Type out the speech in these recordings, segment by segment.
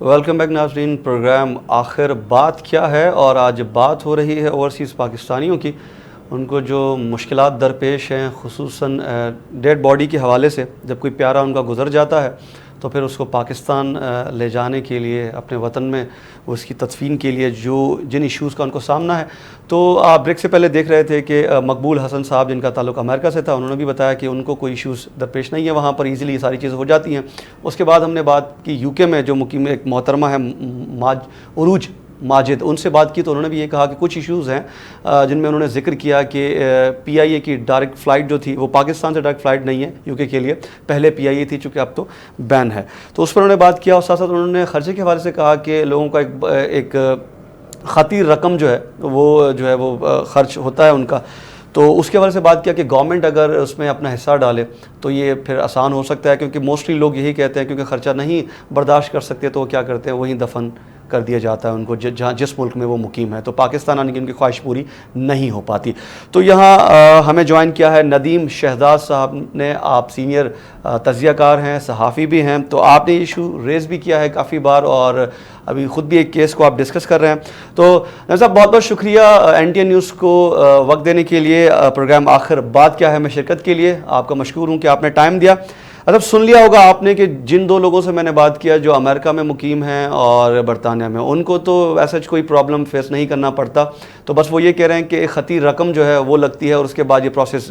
Welcome back नाज़रीन। Programme आखिर बात क्या है, और आज बात हो रही है ओवरसीज़ पाकिस्तानियों की। उनको जो मुश्किलात दरपेश हैं, खुसूसन डेड बॉडी के हवाले से। जब कोई प्यारा उनका गुज़र जाता है तो फिर उसको पाकिस्तान ले जाने के लिए, अपने वतन में उसकी तदफीन के लिए जिन इश्यूज़ का उनको सामना है। तो आप ब्रेक से पहले देख रहे थे कि मकबूल हसन साहब, जिनका ताल्लुक़ अमेरिका से था, उन्होंने भी बताया कि उनको कोई इश्यूज़ दरपेश नहीं है, वहाँ पर ईज़िली ये सारी चीज़ें हो जाती हैं। उसके बाद हमने बात की यूके में जो मुकीम एक मोहतरमा है उरूज माजिद, उनसे बात की तो उन्होंने भी ये कहा कि कुछ इश्यूज़ हैं जिनमें उन्होंने ज़िक्र किया कि पीआईए की डायरेक्ट फ़्लाइट जो थी वो पाकिस्तान से डायरेक्ट फ़्लाइट नहीं है यूके के लिए। पहले पीआईए थी, चूँकि अब तो बैन है। तो उस पर उन्होंने बात किया, और साथ साथ उन्होंने ख़र्चे के हवाले से कहा कि लोगों का एक ख़ातिर रकम जो है वो ख़र्च होता है उनका। तो उसके हवाले से बात किया कि गवर्नमेंट अगर उसमें अपना हिस्सा डाले तो ये फिर आसान हो सकता है, क्योंकि मोस्टली लोग यही कहते हैं क्योंकि ख़र्चा नहीं बर्दाश्त कर सकते तो वो क्या करते हैं, वहीं दफन कर दिया जाता है उनको जहाँ जिस मुल्क में वो मुकीम है। तो पाकिस्तान आने की उनकी ख्वाहिश पूरी नहीं हो पाती। तो यहाँ हमें ज्वाइन किया है नदीम शहजाद साहब ने। आप सीनियर तज्ज़ियाकार हैं, सहाफ़ी भी हैं, तो आपने इशू रेज़ भी किया है काफ़ी बार, और अभी ख़ुद भी एक केस को आप डिस्कस कर रहे हैं। तो नज़र साहब, बहुत बहुत शुक्रिया NTN न्यूज़ को वक्त देने के लिए। प्रोग्राम आखिर बात क्या है में शिरकत के लिए आपका मशकूर हूँ कि आपने टाइम दिया। मतलब सुन लिया होगा आपने कि जिन दो लोगों से मैंने बात किया, जो अमेरिका में मुकीम हैं और बरतानिया में, उनको तो वैसे कोई प्रॉब्लम फेस नहीं करना पड़ता। तो बस वो ये कह रहे हैं कि ख़तीर रकम जो है वो लगती है और उसके बाद ये प्रोसेस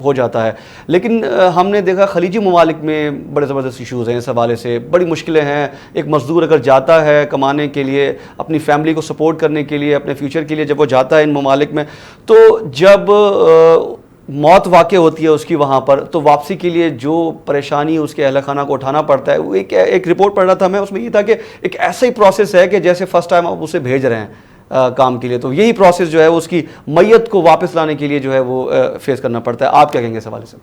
हो जाता है। लेकिन हमने देखा ख़लीजी ममालिक में बड़े ज़बरदस्त इशूज़ हैं, इस हवाले से बड़ी मुश्किलें हैं। एक मज़दूर अगर जाता है कमाने के लिए, अपनी फैमिली को सपोर्ट करने के लिए, अपने फ्यूचर के लिए, जब वो जाता है इन ममालिक में, तो जब मौत वाक़ई होती है उसकी वहाँ पर, तो वापसी के लिए जो परेशानी उसके अहल खाना को उठाना पड़ता है, वो एक रिपोर्ट पढ़ रहा था मैं, उसमें ये था कि एक ऐसा ही प्रोसेस है कि जैसे फ़र्स्ट टाइम आप उसे भेज रहे हैं काम के लिए, तो यही प्रोसेस जो है वो उसकी मैयत को वापस लाने के लिए जो है वो फेस करना पड़ता है। आप क्या कहेंगे इस हवाले से?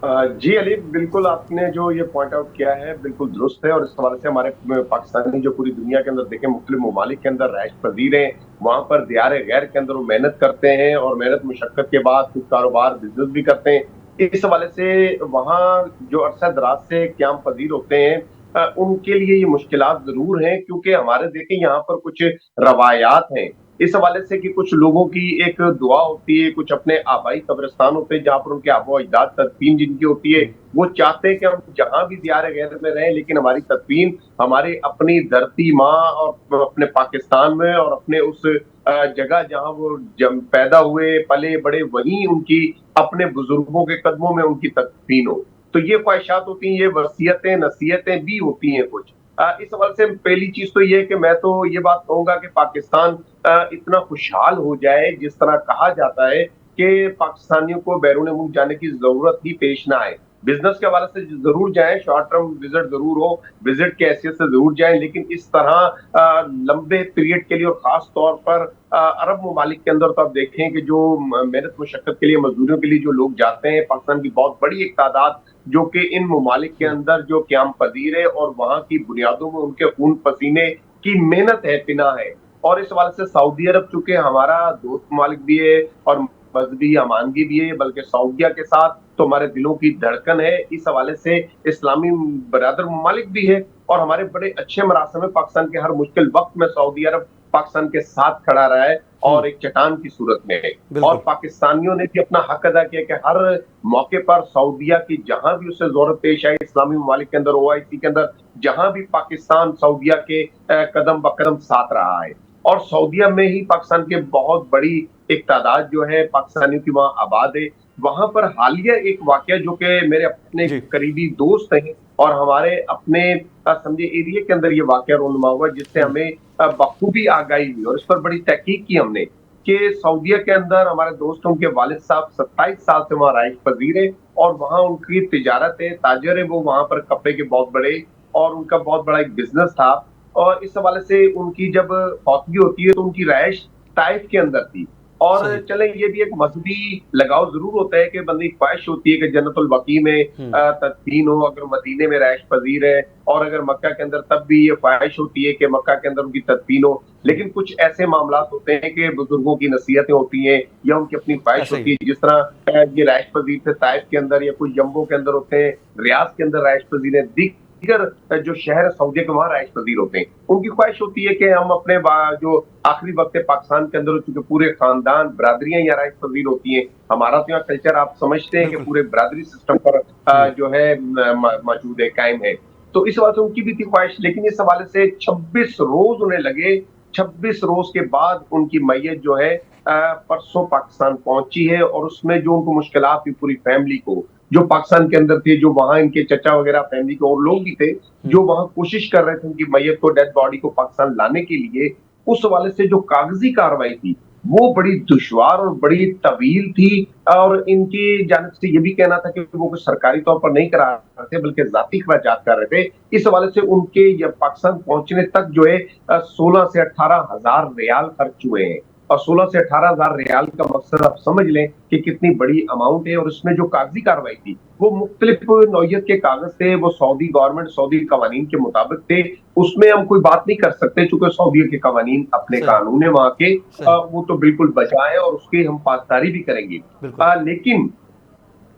जी अली, बिल्कुल आपने जो ये पॉइंट आउट किया है बिल्कुल दुरुस्त है। और इस हवाले से हमारे पाकिस्तानी जो पूरी दुनिया के अंदर देखें, मुख्तलिफ ममालिक के अंदर रहायश पजीर हैं, वहां पर दियार गैर के अंदर वो मेहनत करते हैं और मेहनत मुशक्कत के बाद कुछ कारोबार बिजनेस भी करते हैं। इस हवाले से वहाँ जो अरसा दराज से क्याम पजीर होते हैं, उनके लिए ये मुश्किलात जरूर हैं, क्योंकि हमारे देखें यहाँ पर कुछ रवायात हैं इस हवाले से कि कुछ लोगों की एक दुआ होती है, कुछ अपने आबाई कब्रिस्तान होते हैं जहां पर उनके आबो अजदाद तदफीन जिनकी होती है, वो चाहते हैं कि हम जहां भी दियार गैर में रहें, लेकिन हमारी तदफीन हमारे अपनी धरती माँ और अपने पाकिस्तान में और अपने उस जगह जहां वो पैदा हुए पले बड़े, वहीं उनकी अपने बुजुर्गों के कदमों में उनकी तदफीन हो। तो ये ख्वाहिशात होती हैं, ये वसीयतें नसीहतें भी होती हैं कुछ। इस हवाले से पहली चीज तो ये कि मैं तो ये बात कहूंगा कि पाकिस्तान इतना खुशहाल हो जाए, जिस तरह कहा जाता है कि पाकिस्तानियों को बैरून मुल्क जाने की जरूरत ही पेश ना आए। बिजनेस के हवाले से जरूर जाएं, शॉर्ट टर्म विजिट जरूर हो, विजिट के हैसियत से जरूर जाएं, लेकिन इस तरह लंबे पीरियड के लिए और खास तौर पर अरब ममालिक के अंदर तो आप देखें कि जो मेहनत मुशक्कत के लिए, मजदूरियों के लिए जो लोग जाते हैं, पाकिस्तान की बहुत बड़ी एक तादाद जो कि इन ममालिक के अंदर जो क्याम पजीर है और वहां की बुनियादों में उनके खून पसीने की मेहनत है, पिना है। और इस हवाले से सऊदी अरब चूंकि हमारा दोस्त ममालिक भी है और मजहबी अमानगी भी है, बल्कि सऊदिया के साथ तो हमारे दिलों की धड़कन है। इस हवाले से इस्लामी बरादर ममालिक भी है और हमारे बड़े अच्छे मरासम है। पाकिस्तान के हर मुश्किल वक्त में सऊदी अरब पाकिस्तान के साथ खड़ा रहा है और एक चट्टान की सूरत में है। और बिल्कुल। पाकिस्तानियों ने भी अपना हक अदा किया कि हर मौके पर सऊदिया की जहां भी उसे जरूरत पेश आई, इस्लामी ममालिक के अंदर, OIC के अंदर, जहां भी पाकिस्तान सऊदिया के कदम ब कदम साथ रहा है। और सऊदिया में ही पाकिस्तान के बहुत बड़ी एक तादाद जो है पाकिस्तानियों की वहां आबाद है। वहां पर हालिया एक वाकया जो कि मेरे अपने जी। करीबी दोस्त हैं और हमारे अपने समझे एरिया के अंदर ये वाकया रोनुमा हुआ, जिससे हमें बखूबी आगाही हुई और इस पर बड़ी तहकीक की हमने कि सऊदिया के अंदर हमारे दोस्तों के वालिद साहब 27 साल से वहां राइश पजीर है और वहां उनकी तिजारत है, ताजर है, वो वहां पर कपड़े के बहुत बड़े, और उनका बहुत बड़ा एक बिजनेस था। और इस हवाले से उनकी जब फौतगी होती है तो उनकी रहायश ताइफ के अंदर थी। और सही। चले, ये भी एक मजहबी लगाव जरूर होता है कि बंदी ख्वाहिश होती है कि जन्नतुल बकी में तदफीन हो, अगर मदीने में रहायश पजीर है, और अगर मक्का के अंदर तब भी ये ख्वाहिश होती है कि मक्का के अंदर उनकी तदफीन हो। लेकिन कुछ ऐसे मामला होते हैं कि बुजुर्गों की नसीहतें होती हैं या उनकी अपनी ख्वाहिश ऐसा ही होती है। है, जिस तरह ये रहायश पजीर थे ताइफ के अंदर या कुछ जम्बो के अंदर होते हैं, रियाज के अंदर रहायश पजीर है, दीगर जो शहर है सऊदी के वहां राइश पजीर होते हैं, उनकी ख्वाहिश होती है कि हम अपने जो आखिरी वक्त है पाकिस्तान के अंदर, चूंकि पूरे खानदान बरादरियां यहाँ राइश पजीर होती हैं, हमारा तो यहाँ कल्चर आप समझते हैं कि बिल्कुल। पूरे बरादरी सिस्टम पर जो है मौजूद है, कायम है। तो इस बात से उनकी भी थी ख्वाहिश, लेकिन इस हवाले से 26 रोज उन्हें लगे। 26 रोज के बाद उनकी मैयत जो है परसों पाकिस्तान पहुंची है, और उसमें जो उनको मुश्किलात थी पूरी फैमिली को, जो पाकिस्तान के अंदर थे, जो वहां इनके चचा वगैरह फैमिली के और लोग भी थे जो वहां कोशिश कर रहे थे उनकी मैयत को, डेड बॉडी को पाकिस्तान लाने के लिए, उस हवाले से जो कागजी कार्रवाई थी वो बड़ी दुश्वार और बड़ी तवील थी। और इनकी जानिब से ये भी कहना था कि वो कुछ सरकारी तौर पर नहीं करा रहे थे बल्कि जाती खर्चात कर रहे थे। इस हवाले से उनके पाकिस्तान पहुंचने तक जो है 16 से 18 हजार रियाल खर्च हुए हैं। और 16 से 18 हजार रियाल का मकसद आप समझ लें कि कितनी बड़ी अमाउंट है। और इसमें जो कागजी कार्रवाई थी वो मुख्तलिफ नौयत के कागज थे, वो सऊदी गवर्नमेंट सऊदी कवानीन के मुताबिक थे। उसमें हम कोई बात नहीं कर सकते चूंकि सऊदी के कवानीन अपने सही कानून है वहां के, सही वो तो बिल्कुल बचा है और उसकी हम पासदारी भी करेंगे। बिल्कुल। लेकिन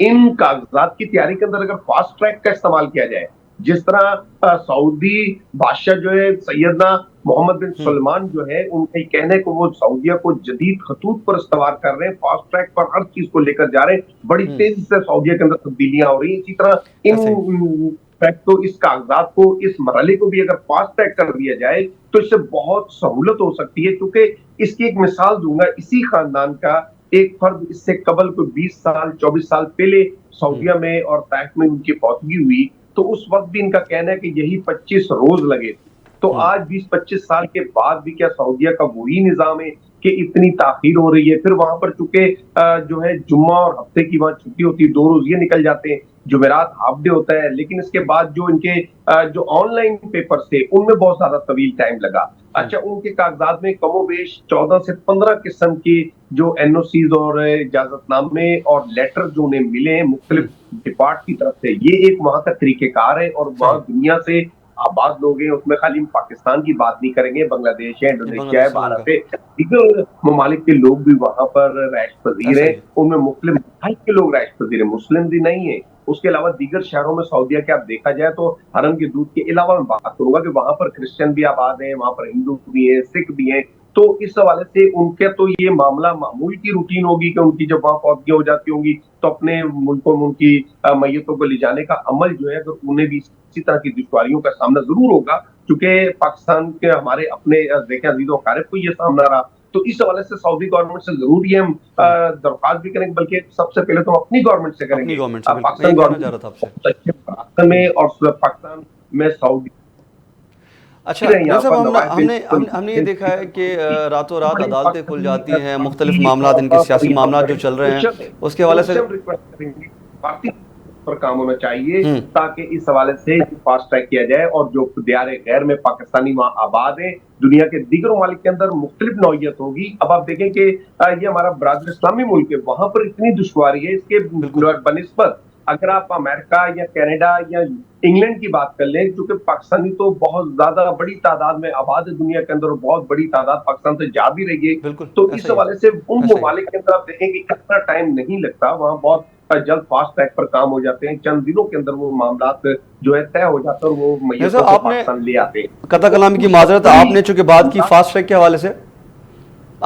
इन कागजात की तैयारी के अंदर अगर फास्ट ट्रैक का इस्तेमाल किया जाए, जिस तरह सऊदी बादशाह जो है सैयदना मोहम्मद बिन सलमान जो है, उनके कहने को वो सऊदिया को जदीद खतूत पर इस्तेमाल कर रहे हैं, फास्ट ट्रैक पर हर चीज को लेकर जा रहे हैं, बड़ी तेजी से सऊदिया के अंदर तब्दीलियां हो रही हैं। इसी तरह ऐसे ही। इन फैक्ट को, इस कागजात को, इस मरहले को भी अगर फास्ट ट्रैक कर दिया जाए तो इससे बहुत सहूलत हो सकती है। क्योंकि इसकी एक मिसाल दूंगा, इसी खानदान का एक फर्द इससे कबल को 20 साल 24 साल पहले सऊदिया में और ताइफ में उनकी फौतगी हुई, तो उस वक्त भी इनका कहना है कि यही 25 रोज लगे थे। तो आज 20-25 साल के बाद भी क्या सऊदिया का वही निजाम है कि इतनी ताखीर हो रही है? फिर वहां पर चूंकि जो है जुम्मा और हफ्ते की वहां छुट्टी होती है, 2 रोज ये निकल जाते हैं, जुमेरात हाफ डे होता है, लेकिन इसके बाद जो इनके जो ऑनलाइन पेपर्स थे उनमें बहुत ज्यादा तवील टाइम लगा। अच्छा, उनके कागजात में कमोबेश 14 से 15 किस्म की जो एनओसीज और इजाजतनामे और लेटर जो उन्हें मिले हैं मुख्तलिफ डिपार्ट की तरफ से, ये एक वहां का तरीकेकार है। और वहां दुनिया से आबाद लोग हैं, उसमें खाली हम पाकिस्तान की बात नहीं करेंगे, बांग्लादेश है, इंडोनेशिया है, बांग्लादेश, भारत श्रीलंका। है, दीगर ममालिक के लोग भी वहां पर रैश पजीर ऐसा हैं। ही। उनमें मुस्लिम भाई के लोग रैश पजीर है, मुस्लिम भी नहीं है। उसके अलावा दीगर शहरों में सऊदिया के आप देखा जाए तो हरम के दूध के अलावा मैं बात करूंगा कि वहां पर क्रिश्चियन भी आबाद है, वहां पर हिंदू भी है, सिख भी है। तो इस हवाले से उनके तो ये मामला मामूल की रूटीन होगी कि उनकी जब वहां फौतगी हो जाती होंगी तो अपने मुल्कों में उनकी मैयतों को ले जाने का अमल जो है, अगर उन्हें भी इसी तरह की दुश्वारियों का सामना जरूर होगा, क्योंकि पाकिस्तान के हमारे अपने देखें अजीज वकारिब को ये सामना रहा। तो इस हवाले से सऊदी गवर्नमेंट से जरूर ये हम दरख्वास्त भी करेंगे, बल्कि सबसे पहले तो हम अपनी गवर्नमेंट से अपनी करेंगे। गवर्नमेंट से, बिल्कुल मैं पाकिस्तान ये कहना चाह रहा गवर्नमेंट था आपसे। बहुत अच्छे पाकिस्तान में और पाकिस्तान में सऊदी अच्छा यहाँ जैसे पर हमने नवाज हमने बिन हमने हमने ये देखा है कि रातों रात हमारे अदालतें खुल पाकिस्तानी जाती हैं, मुख्तलिफ भारतीय मामला इनके और सियासी यहाँ मामला पर जो चल रहे हैं सोशल है, उसके हवाले से। उनसे हम रिक्वेस्ट करेंगे भारतीय पर काम होना चाहिए, हम्म। ताकि इस हवाले से फास्ट ट्रैक किया जाए। और जो दियारे गैर में पाकिस्तानी वहां आबाद है, दुनिया के दीगर ममालिक के अंदर मुख्तलिफ नौयत होगी। अब आप देखें कि ये हमारा बरादर इस्लामी मुल्क है, वहां पर इतनी दुश्वारी है इसके बिल्कुल। बनिस्बत अगर आप अमेरिका या कनाडा या इंग्लैंड की बात कर लें, क्योंकि पाकिस्तानी तो बहुत ज्यादा बड़ी तादाद में आबाद है दुनिया के अंदर, और बहुत बड़ी तादाद पाकिस्तान से जा भी रही है। बिल्कुल तो ऐसा इस ही है। हवाले से उन ऐसा ही है। ममालिक के अंदर आप देखेंगे इतना टाइम नहीं लगता, वहां बहुत जल्द फास्ट ट्रैक पर काम हो जाते हैं, चंद दिनों के अंदर वो मामला जो है तय हो जाता है और वो जैसे मैयतों को आपने पाकिस्तान ले आते हैं। कथा तो कलामी की उस माजरत, पूरी आपने चूंकि बात की फास्ट ट्रैक के हवाले से,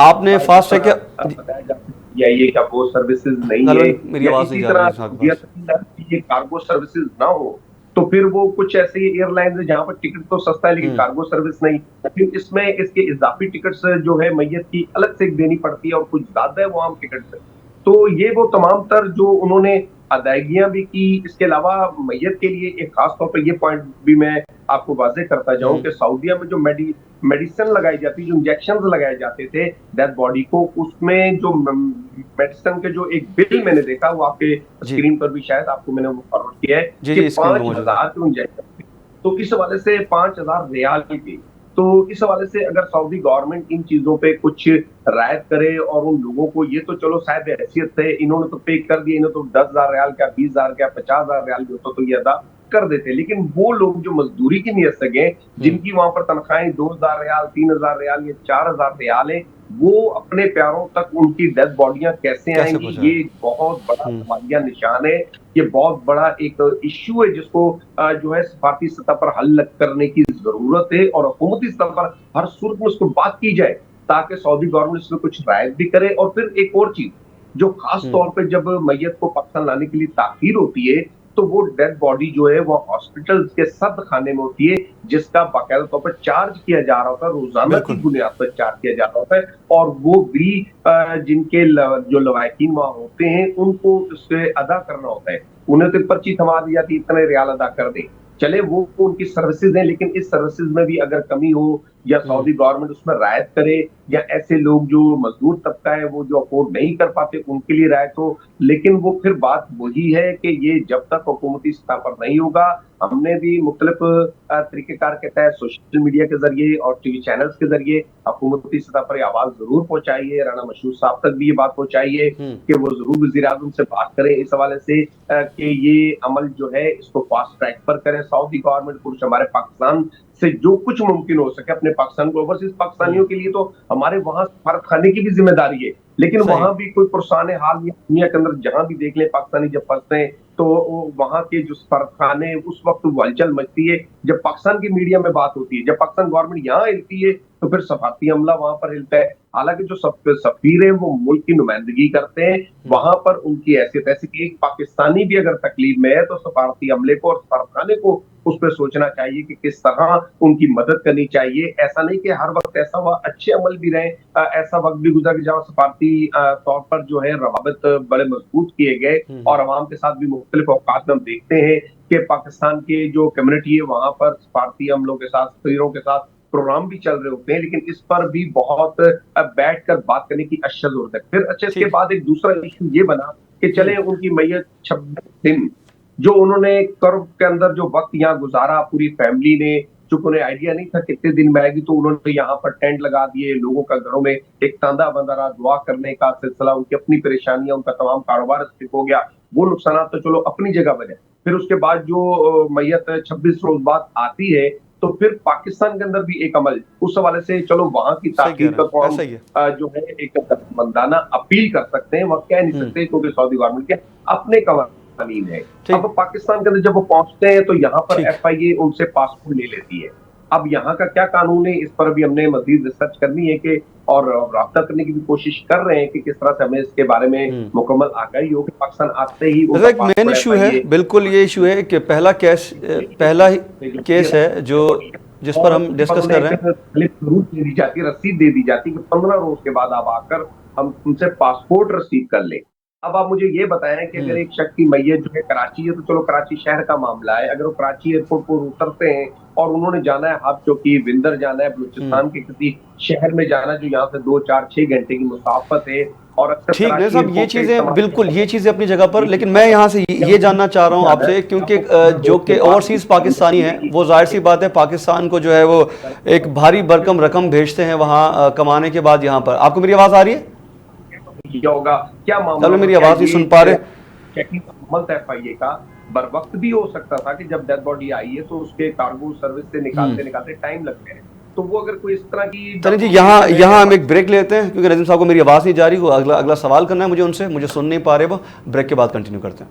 आपने फास्ट ट्रैक के बताया जा सकता है ये कार्गो सर्विसेज नहीं है, गालिबन मेरी या आवाज़ नहीं इसी जा रही तरह है आपके पास। ये कार्गो सर्विसेज ना हो तो फिर वो कुछ ऐसे एयरलाइंस है जहां पर टिकट तो सस्ता है लेकिन कार्गो सर्विस नहीं, फिर इसमें इसके इजाफी टिकट्स जो है मैयत की अलग से देनी पड़ती है और कुछ ज्यादा है वो आम टिकट। तो ये वो तमाम तर जो उन्होंने अदायगियां भी की। इसके अलावा मैयत के लिए एक खास तौर पर ये पॉइंट भी मैं आपको वाजे करता जाऊं कि सऊदिया में जो मेडिसिन लगाई जाती, जो इंजेक्शन लगाए जाते थे डेड बॉडी को, उसमें जो मेडिसिन के जो एक बिल मैंने देखा वो आपके जी स्क्रीन पर भी शायद आपको मैंने वो फॉरवर्ड किया है जी कि जी, स्क्रीन पर मौजूद है। 5,000 जो इंजेक्शन थे, तो इस हवाले से 5,000 रियाल की। तो इस हवाले से अगर सऊदी गवर्नमेंट इन चीजों पे कुछ रायत करे और उन लोगों को, ये तो चलो शायद हैसियत से इन्होंने तो पे कर दिया, इन्होंने तो 10,000 रियाल क्या 20,000 क्या 50,000 रियाल जो तो ये अदा कर देते, लेकिन वो लोग जो मजदूरी की नीयत से गए, जिनकी वहां पर तनख्वाहें 2,000 रियाल 3,000 रियाल या 4,000 रियाल है, वो अपने प्यारों तक उनकी डेड बॉडियां कैसे कैसे आएंगी, पहुंचा? ये बहुत बड़ा सवालिया निशान है। ये बहुत बड़ा एक इश्यू है जिसको जो है सफारती सतह पर हल करने की जरूरत है और हुकूमती सतह पर हर सूरत में उसको बात की जाए, ताकि सऊदी गवर्नमेंट इसमें कुछ रायत भी करे। और फिर एक और चीज, जो खास तौर पे जब मैयत को पाकिस्तान लाने के लिए ताखीर होती है, तो वो डेड बॉडी जो है वो हॉस्पिटल के सर्द खाने में होती है, जिसका बाकायदा तौर पर चार्ज किया जा रहा होता है, रोजाना की बिल्कुल। बुनियाद पर चार्ज किया जा रहा होता है। और वो भी जिनके जो लवाकिन वहां होते हैं उनको उससे अदा करना होता है। उन्हें तो पर्ची थमा दी जाती है, इतने रियाल अदा कर दे। चले वो उनकी सर्विसेज हैं, लेकिन इस सर्विसेज में भी अगर कमी हो या सऊदी गवर्नमेंट उसमें रायत करे, या ऐसे लोग जो मजदूर तबका है वो जो अफोर्ड नहीं कर पाते उनके लिए रायत हो। लेकिन वो फिर बात वही है कि ये जब तक हुकूमती सतह पर नहीं होगा, हमने भी मुख्तलिफ तरीकेकार के तहत सोशल मीडिया के जरिए और टीवी चैनल्स के जरिए हुकूमती सतह पर आवाज जरूर पहुंचाई है। राना मशहूर साहब तक भी ये बात पहुंचाई है कि वो जरूर वजीर आजम से बात करें इस हवाले से कि ये अमल जो है इसको फास्ट ट्रैक पर करें। सऊदी गवर्नमेंट को हमारे पाकिस्तान से जो कुछ मुमकिन हो सके अपने पाकिस्तान को, ओवरसीज पाकिस्तानियों के लिए तो हमारे वहां सफारत खाने की भी जिम्मेदारी है, लेकिन सही। वहां भी कोई पुरसान हाल या दुनिया के अंदर जहां भी देख ले पाकिस्तानी जब फंसते हैं, तो वहां के जो सफारत खाने उस वक्त हलचल मचती है जब पाकिस्तान की मीडिया में बात होती है। जब पाकिस्तान गवर्नमेंट यहाँ हिलती है तो फिर सफारती अमला वहां पर हिलता है। हालांकि जो सफीर है वो मुल्क की नुमाइंदगी करते हैं, वहां पर उनकी हैसियत ऐसी कि एक पाकिस्तानी भी अगर तकलीफ में है तो सफारती अमले को और सफारतखाने को उस पर सोचना चाहिए कि किस तरह उनकी मदद करनी चाहिए। ऐसा नहीं कि हर वक्त ऐसा हुआ अच्छे अमल भी रहे, ऐसा वक्त भी गुजरा कि जहाँ सफारती तौर पर जो है रवाबित बड़े मजबूत किए गए और अवाम के साथ भी मुख्तलिफ औकात में हम देखते हैं कि पाकिस्तान के जो कम्युनिटी है वहां पर सफारती अमलों के साथ, सफीरों के साथ प्रोग्राम भी चल रहे होते हैं, लेकिन इस पर भी बहुत बैठकर बात करने की अशद जरूरत है। फिर अच्छा इसके ठीक। बाद एक दूसरा इशू ये बना कि चले उनकी मैयत 26 दिन जो उन्होंने कर्ब के अंदर जो वक्त यहाँ गुजारा पूरी फैमिली ने, चूंकि उन्हें आइडिया नहीं था कितने दिन में आएगी, तो उन्होंने यहाँ पर टेंट लगा दिए, लोगों का घरों में एक तांदा बंधा रहा, दुआ करने का सिलसिला, उनकी अपनी परेशानियां, उनका तमाम कारोबार स्थित हो गया। वो नुकसान तो चलो अपनी जगह बने। फिर उसके बाद जो मैयत 26 रोज बाद आती है, तो फिर पाकिस्तान के अंदर भी एक अमल उस हवाले से, चलो वहां की सही कह ताखीर रहे का हैं, तो हम ऐसा ही है। जो है एक मंदाना अपील कर सकते हैं, वह कह नहीं सकते क्योंकि सऊदी गवर्नमेंट के अपने कवानीन है। ठीक। अब पाकिस्तान के अंदर जब वो पहुंचते हैं तो यहाँ पर ठीक। FIA उनसे पासपोर्ट ले लेती है। अब यहाँ का क्या कानून है, इस पर भी हमने मजीद रिसर्च करनी है कि और राब्ता करने की भी कोशिश कर रहे हैं कि किस तरह से हमें इसके बारे में मुकम्मल आगाही हो कि पाकिस्तान आते ही वैसे उनका एक मेन पासपोर्ट इशू है, FIA बिल्कुल ये इशू है कि पहला ही केस है जो जिस पर हम डिस्कस कर रहे हैं। जरूर दे दी जाती है, रसीद दे दी जाती है कि 15 रोज के बाद आप आकर हम तुमसे पासपोर्ट रसीद कर ले। अब आप मुझे ये बताएं कि अगर एक शख्स की मैयत जो है कराची है, तो चलो कराची शहर का मामला है। अगर वो कराची एयरपोर्ट पर उतरते हैं और उन्होंने जाना है हाथ चौकी, विंदर जाना है, बलूचिस्तान के किसी शहर में जाना जो यहाँ से 2, 4, 6 घंटे की मुसाफत है, और अक्सर ठीक है कराची साहब, ये एयरपोर्ट पे चीज़ें इस्तेमाल बिल्कुल, ये चीज़ें अपनी जगह पर, लेकिन मैं यहाँ से ये जानना चाह रहा हूँ आपसे, क्योंकि जो कि ओवरसीज़ पाकिस्तानी हैं वो जाहिर सी बात है पाकिस्तान को जो है वो एक भारी भरकम रकम भेजते हैं वहाँ कमाने के बाद यहाँ पर। आपको मेरी आवाज़ आ रही है? क्या होगा, क्या मामला, चलो मेरी आवाज़ नहीं सुन पा रहे। चेकिंग अमल FIA का बर वक्त भी हो सकता था कि जब डेड बॉडी आई है तो उसके कार्गो सर्विस से निकालते निकालते टाइम लगते हैं। तो वो अगर कोई इस तरह की, चलिए जी, यहाँ हम एक ब्रेक लेते हैं क्योंकि रजीम साहब को मेरी आवाज़ नहीं जा रही, वो अगला सवाल करना है मुझे उनसे, मुझे सुन नहीं पा रहे, वो ब्रेक के बाद कंटिन्यू करते हैं।